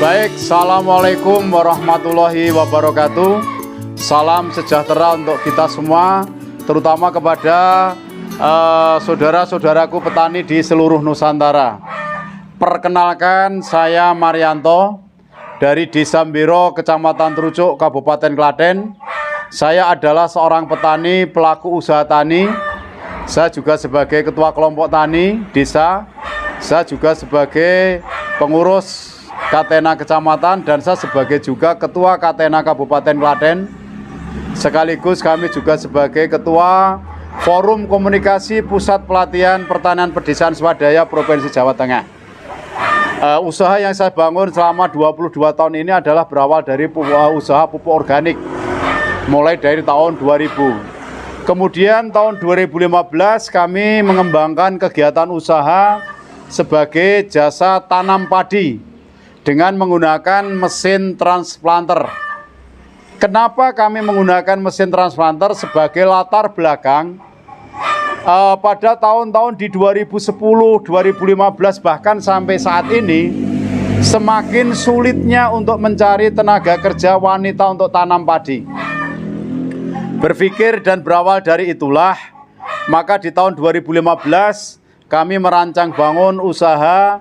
Baik, Assalamualaikum warahmatullahi wabarakatuh. Salam sejahtera untuk kita semua, terutama kepada saudara-saudaraku petani di seluruh Nusantara. Perkenalkan, saya Marianto dari Desa Mbiro, Kecamatan Trucuk, Kabupaten Klaten. Saya adalah seorang petani, pelaku usaha tani. Saya juga sebagai ketua kelompok tani desa. Saya juga sebagai pengurus Katena Kecamatan, dan saya sebagai juga ketua Katena Kabupaten Klaten. Sekaligus kami juga sebagai ketua Forum Komunikasi Pusat Pelatihan Pertanian Pedesaan Swadaya Provinsi Jawa Tengah. Usaha yang saya bangun selama 22 tahun ini adalah berawal dari usaha pupuk organik mulai dari tahun 2000. Kemudian tahun 2015 kami mengembangkan kegiatan usaha sebagai jasa tanam padi dengan menggunakan mesin transplanter. Kenapa kami menggunakan mesin transplanter? Sebagai latar belakang, pada tahun-tahun di 2010, 2015 bahkan sampai saat ini, semakin sulitnya untuk mencari tenaga kerja wanita untuk tanam padi. Berpikir dan berawal dari itulah, maka di tahun 2015 kami merancang bangun usaha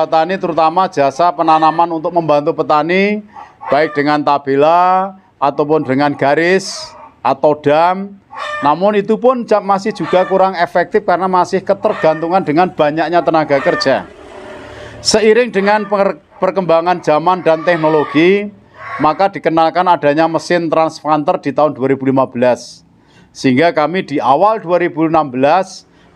tani, terutama jasa penanaman untuk membantu petani, baik dengan tabela ataupun dengan garis atau dam. Namun itu pun masih juga kurang efektif karena masih ketergantungan dengan banyaknya tenaga kerja. Seiring dengan perkembangan zaman dan teknologi, maka dikenalkan adanya mesin transplanter di tahun 2015. Sehingga kami di awal 2016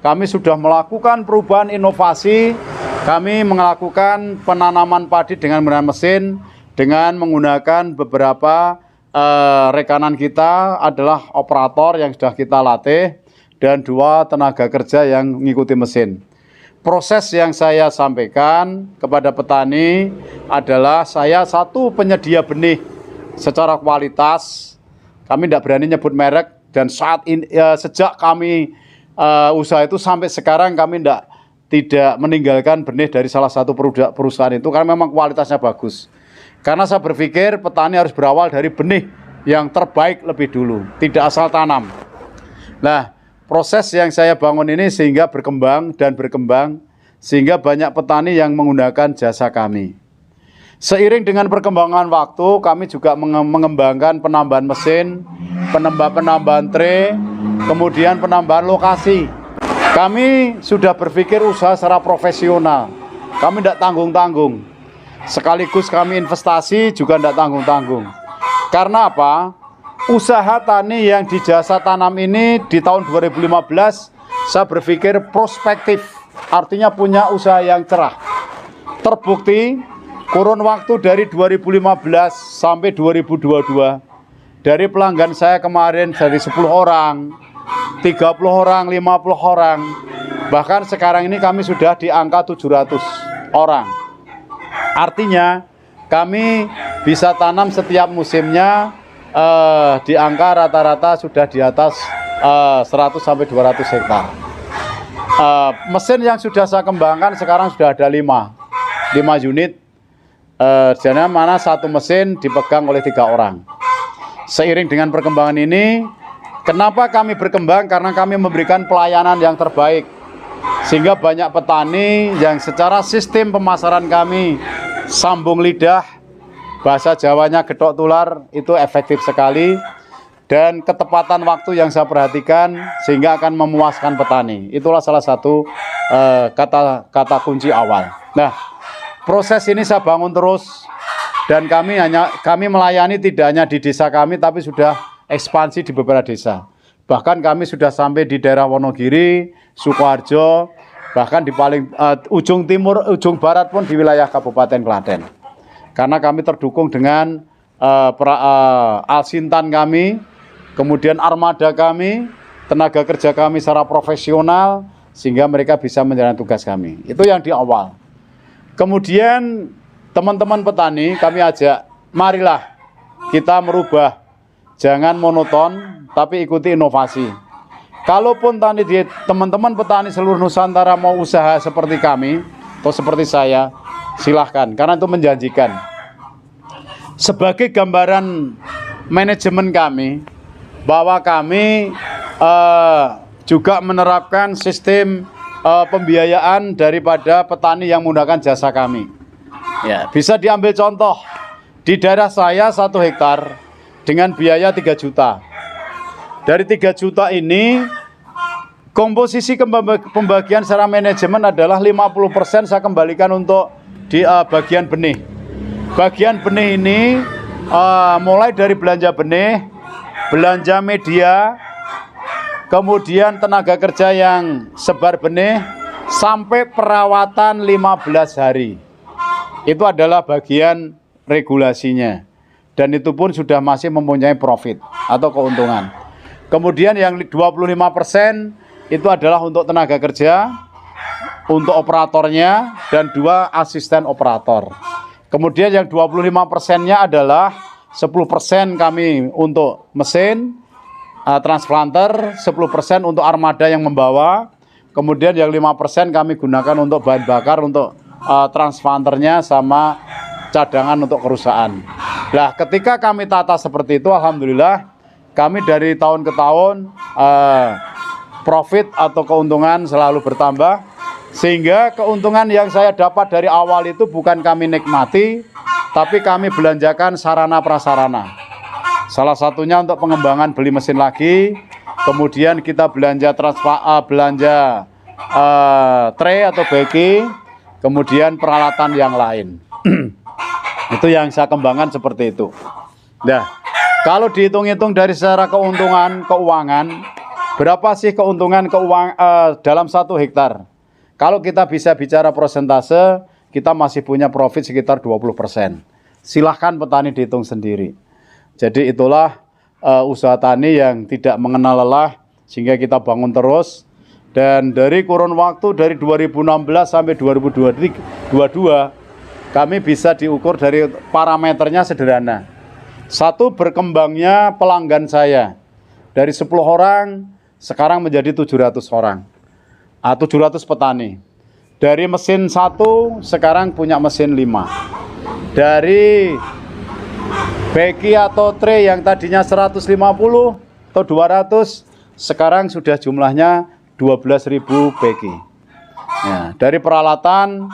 kami sudah melakukan perubahan inovasi. Kami melakukan penanaman padi dengan menggunakan mesin, dengan menggunakan beberapa rekanan kita adalah operator yang sudah kita latih dan 2 tenaga kerja yang mengikuti mesin. Proses yang saya sampaikan kepada petani adalah saya satu penyedia benih secara kualitas. Kami tidak berani nyebut merek, dan saat ini sejak kami usaha itu sampai sekarang kami tidak meninggalkan benih dari salah satu perusahaan itu karena memang kualitasnya bagus. Karena saya berpikir petani harus berawal dari benih yang terbaik lebih dulu, tidak asal tanam. Nah, proses yang saya bangun ini sehingga berkembang sehingga banyak petani yang menggunakan jasa kami. Seiring dengan perkembangan waktu, kami juga mengembangkan penambahan mesin, penambahan tray, kemudian penambahan lokasi. Kami sudah berpikir usaha secara profesional. Kami tidak tanggung-tanggung. Sekaligus kami investasi juga tidak tanggung-tanggung. Karena apa? Usaha tani yang di jasa tanam ini di tahun 2015 saya berpikir prospektif. Artinya punya usaha yang cerah. Terbukti kurun waktu dari 2015 sampai 2022, dari pelanggan saya kemarin dari 10 orang, 30 orang, 50 orang, bahkan sekarang ini kami sudah di angka 700 orang. Artinya kami bisa tanam setiap musimnya di angka rata-rata sudah di atas 100 sampai 200 hektar. Mesin yang sudah saya kembangkan sekarang sudah ada 5 unit, jadi mana satu mesin dipegang oleh 3 orang. Seiring dengan perkembangan ini, kenapa kami berkembang? Karena kami memberikan pelayanan yang terbaik. Sehingga banyak petani yang secara sistem pemasaran kami sambung lidah, bahasa Jawanya getok tular, itu efektif sekali. Dan ketepatan waktu yang saya perhatikan sehingga akan memuaskan petani. Itulah salah satu kata kunci awal. Nah, proses ini saya bangun terus. Dan kami melayani tidak hanya di desa kami, tapi sudah ekspansi di beberapa desa. Bahkan kami sudah sampai di daerah Wonogiri, Sukoharjo, bahkan di paling ujung timur, ujung barat pun di wilayah Kabupaten Klaten. Karena kami terdukung dengan Alsintan kami, kemudian armada kami, tenaga kerja kami secara profesional, sehingga mereka bisa menjalankan tugas kami. Itu yang di awal. Kemudian teman-teman petani kami ajak, marilah kita merubah, jangan monoton, tapi ikuti inovasi. Kalaupun teman-teman petani seluruh Nusantara mau usaha seperti kami atau seperti saya, Silahkan, karena itu menjanjikan. Sebagai gambaran manajemen kami, bahwa kami juga menerapkan sistem pembiayaan daripada petani yang menggunakan jasa kami. Ya, bisa diambil contoh di daerah saya 1 hektar dengan biaya 3 juta. Dari 3 juta ini komposisi pembagian secara manajemen adalah 50% saya kembalikan untuk di bagian benih. Bagian benih ini mulai dari belanja benih, belanja media, kemudian tenaga kerja yang sebar benih, sampai perawatan 15 hari. Itu adalah bagian regulasinya. Dan itu pun sudah masih mempunyai profit atau keuntungan. Kemudian yang 25% itu adalah untuk tenaga kerja, untuk operatornya, dan 2 asisten operator. Kemudian yang 25%-nya adalah 10% kami untuk mesin, transplanter, 10% untuk armada yang membawa, kemudian yang 5% kami gunakan untuk bahan bakar untuk transplanternya sama cadangan untuk kerusakan. Nah, ketika kami tata seperti itu, alhamdulillah kami dari tahun ke tahun profit atau keuntungan selalu bertambah, sehingga keuntungan yang saya dapat dari awal itu bukan kami nikmati, tapi kami belanjakan sarana prasarana. Salah satunya untuk pengembangan beli mesin lagi, kemudian kita belanja tray atau beki, kemudian peralatan yang lain. Itu yang saya kembangkan seperti itu. Nah, kalau dihitung-hitung dari secara keuntungan keuangan, berapa sih keuntungan dalam 1 hektar? Kalau kita bisa bicara persentase, kita masih punya profit sekitar 20%. Silahkan petani dihitung sendiri. Jadi itulah usaha tani yang tidak mengenal lelah, sehingga kita bangun terus. Dan dari kurun waktu dari 2016 sampai 2022, kami bisa diukur dari parameternya sederhana. 1, berkembangnya pelanggan saya. Dari 10 orang, sekarang menjadi 700 orang. 700 petani. Dari mesin 1 sekarang punya mesin 5. Dari beki atau tray yang tadinya 150 atau 200, sekarang sudah jumlahnya 12.000 beki. Ya, dari peralatan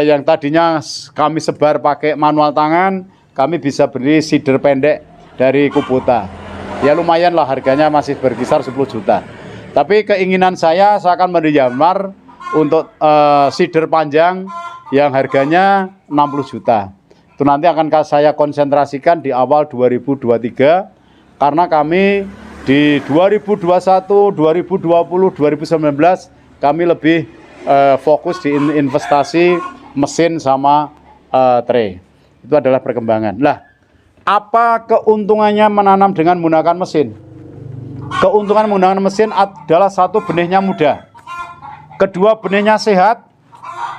yang tadinya kami sebar pakai manual tangan, kami bisa beli seeder pendek dari Kubota. Ya lumayan lah, harganya masih berkisar 10 juta. Tapi keinginan saya akan menyamar untuk seeder panjang yang harganya 60 juta. Itu nanti akan saya konsentrasikan di awal 2023, karena kami di 2021, 2020, 2019 kami lebih fokus di investasi mesin sama tray. Itu adalah perkembangan. Lah, apa keuntungannya menanam dengan menggunakan mesin? Keuntungan menggunakan mesin adalah 1, benihnya mudah. Kedua, benihnya sehat.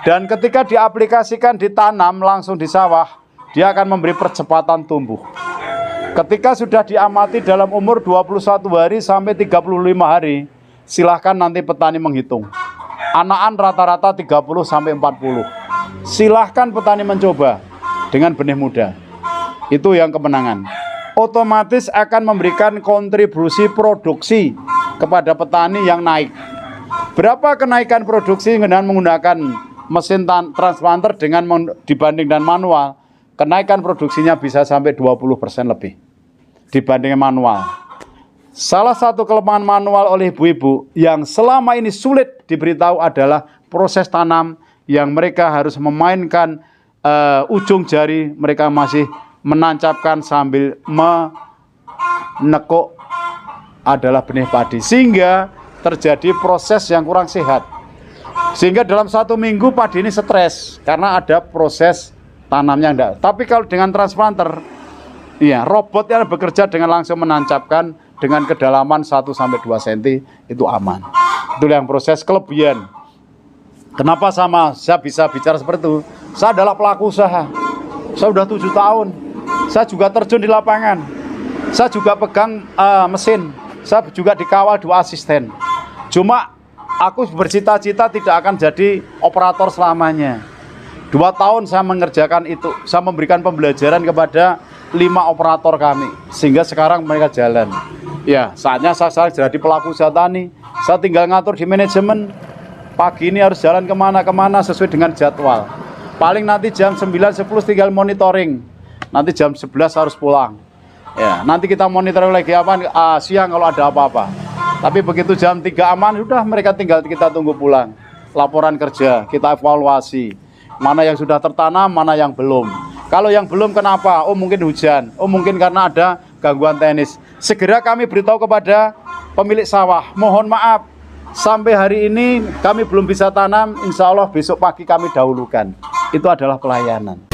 Dan ketika diaplikasikan ditanam langsung di sawah, dia akan memberi percepatan tumbuh. Ketika sudah diamati dalam umur 21 hari sampai 35 hari, silahkan nanti petani menghitung. Anakan rata-rata 30 sampai 40. Silahkan petani mencoba dengan benih muda. Itu yang kemenangan. Otomatis akan memberikan kontribusi produksi kepada petani yang naik. Berapa kenaikan produksi dengan menggunakan mesin transplanter dibanding dan manual? Kenaikan produksinya bisa sampai 20% lebih dibanding manual. Salah satu kelemahan manual oleh ibu-ibu yang selama ini sulit diberitahu adalah proses tanam yang mereka harus memainkan ujung jari, mereka masih menancapkan sambil menekuk adalah benih padi, sehingga terjadi proses yang kurang sehat. Sehingga dalam 1 minggu padi ini stres karena ada proses tanamnya enggak. Tapi kalau dengan transplanter, ya robot yang bekerja dengan langsung menancapkan dengan kedalaman 1-2 cm itu aman. Itu yang proses kelebihan. Kenapa saya bisa bicara seperti itu? Saya adalah pelaku usaha. Saya sudah 7 tahun. Saya juga terjun di lapangan. Saya juga pegang mesin. Saya juga dikawal 2 asisten. Cuma aku bercita-cita tidak akan jadi operator selamanya. 2 tahun saya mengerjakan itu. Saya memberikan pembelajaran kepada 5 operator kami, sehingga sekarang mereka jalan. Ya, saatnya saya jadi pelaku usaha tani. Saya tinggal ngatur di manajemen. Pagi ini harus jalan kemana-kemana sesuai dengan jadwal. Paling nanti jam 9, 10 tinggal monitoring. Nanti jam 11 harus pulang. Ya, nanti kita monitoring lagi siang kalau ada apa-apa. Tapi begitu jam 3 aman, sudah mereka tinggal kita tunggu pulang. Laporan kerja, kita evaluasi. Mana yang sudah tertanam, mana yang belum. Kalau yang belum kenapa? Oh mungkin hujan, oh mungkin karena ada gangguan teknis. Segera kami beritahu kepada pemilik sawah, mohon maaf, sampai hari ini kami belum bisa tanam, insya Allah besok pagi kami dahulukan. Itu adalah pelayanan.